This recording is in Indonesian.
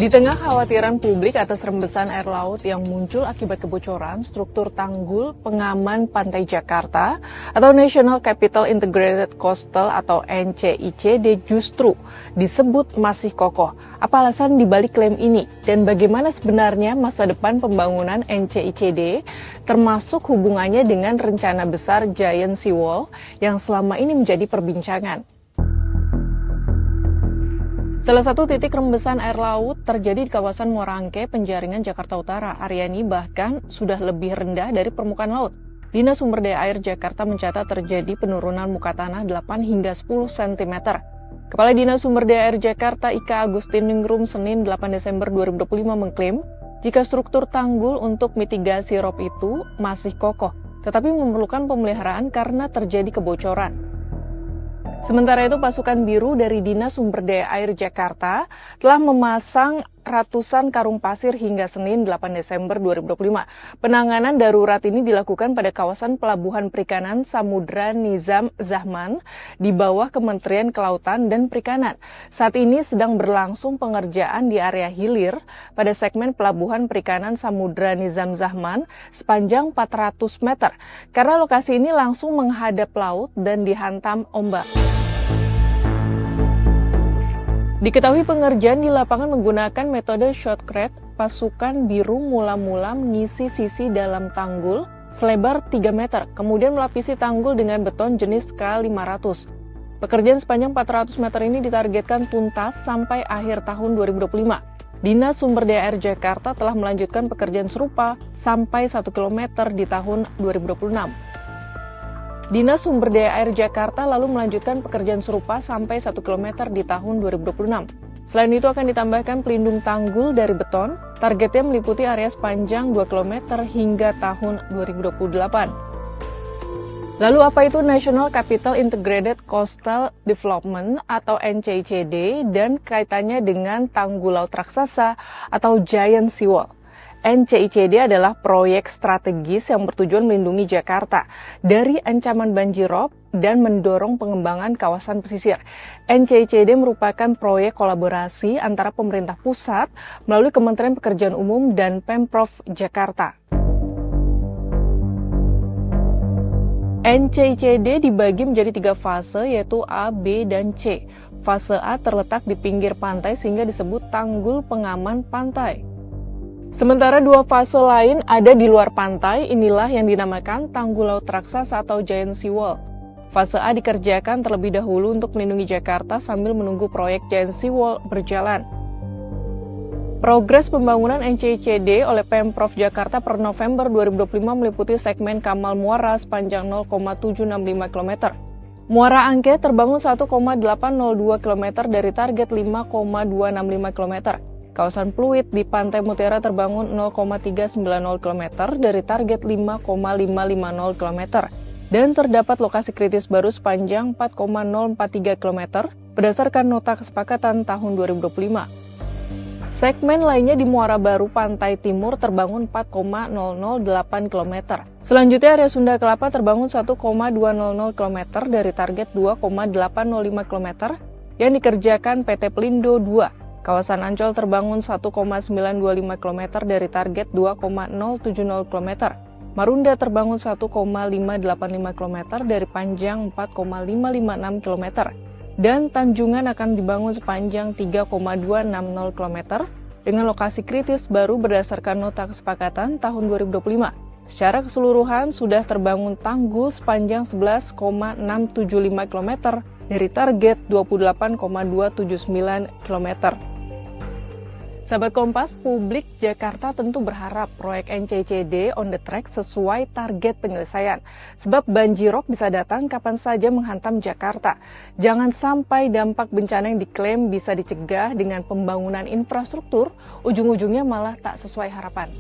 Di tengah khawatiran publik atas rembesan air laut yang muncul akibat kebocoran struktur tanggul pengaman pantai Jakarta atau National Capital Integrated Coastal atau NCICD justru disebut masih kokoh. Apa alasan dibalik klaim ini? Dan bagaimana sebenarnya masa depan pembangunan NCICD termasuk hubungannya dengan rencana besar Giant Seawall yang selama ini menjadi perbincangan? Salah satu titik rembesan air laut terjadi di kawasan Muara Angke, Penjaringan, Jakarta Utara. Area ini bahkan sudah lebih rendah dari permukaan laut. Dinas Sumber Daya Air Jakarta mencatat terjadi penurunan muka tanah 8 hingga 10 cm. Kepala Dinas Sumber Daya Air Jakarta Ika Agustiningrum Senin 8 Desember 2025 mengklaim jika struktur tanggul untuk mitigasi rob itu masih kokoh, tetapi memerlukan pemeliharaan karena terjadi kebocoran. Sementara itu, pasukan biru dari Dinas Sumber Daya Air Jakarta telah memasang ratusan karung pasir hingga Senin 8 Desember 2025. Penanganan darurat ini dilakukan pada kawasan Pelabuhan Perikanan Samudra Nizam Zahman di bawah Kementerian Kelautan dan Perikanan. Saat ini sedang berlangsung pengerjaan di area hilir pada segmen Pelabuhan Perikanan Samudra Nizam Zahman sepanjang 400 meter, karena lokasi ini langsung menghadap laut dan dihantam ombak. Diketahui pengerjaan di lapangan menggunakan metode shotcrete, pasukan biru mula-mula mengisi sisi dalam tanggul selebar 3 meter, kemudian melapisi tanggul dengan beton jenis K500. Pekerjaan sepanjang 400 meter ini ditargetkan tuntas sampai akhir tahun 2025. Dinas Sumber Daya Air Jakarta telah melanjutkan pekerjaan serupa sampai 1 km di tahun 2026. Dinas Sumber Daya Air Jakarta lalu melanjutkan pekerjaan serupa sampai 1 km di tahun 2026. Selain itu akan ditambahkan pelindung tanggul dari beton, targetnya meliputi area sepanjang 2 km hingga tahun 2028. Lalu apa itu National Capital Integrated Coastal Development atau NCICD dan kaitannya dengan tanggul laut raksasa atau Giant Seawall? NCICD adalah proyek strategis yang bertujuan melindungi Jakarta dari ancaman banjirop dan mendorong pengembangan kawasan pesisir. NCICD merupakan proyek kolaborasi antara pemerintah pusat melalui Kementerian Pekerjaan Umum dan Pemprov Jakarta. NCICD dibagi menjadi 3 fase, yaitu A, B, dan C. Fase A terletak di pinggir pantai sehingga disebut tanggul pengaman pantai. Sementara 2 fase lain ada di luar pantai, inilah yang dinamakan tanggul laut raksasa atau Giant Seawall. Fase A dikerjakan terlebih dahulu untuk melindungi Jakarta sambil menunggu proyek Giant Seawall berjalan. Progres pembangunan NCICD oleh Pemprov Jakarta per November 2025 meliputi segmen Kamal Muara sepanjang 0,765 km. Muara Angke terbangun 1,802 km dari target 5,265 km. Kawasan Pluit di Pantai Mutiara terbangun 0,390 km dari target 5,550 km. Dan terdapat lokasi kritis baru sepanjang 4,043 km berdasarkan nota kesepakatan tahun 2025. Segmen lainnya di Muara Baru Pantai Timur terbangun 4,008 km. Selanjutnya area Sunda Kelapa terbangun 1,200 km dari target 2,805 km yang dikerjakan PT Pelindo 2. Kawasan Ancol terbangun 1,925 km dari target 2,070 km. Marunda terbangun 1,585 km dari panjang 4,556 km. Dan Tanjungan akan dibangun sepanjang 3,260 km dengan lokasi kritis baru berdasarkan nota kesepakatan tahun 2025. Secara keseluruhan sudah terbangun tanggul sepanjang 11,675 km dari target 28,279 km. Sahabat Kompas, publik Jakarta tentu berharap proyek NCICD on the track sesuai target penyelesaian. Sebab banjirop bisa datang kapan saja menghantam Jakarta. Jangan sampai dampak bencana yang diklaim bisa dicegah dengan pembangunan infrastruktur, ujung-ujungnya malah tak sesuai harapan.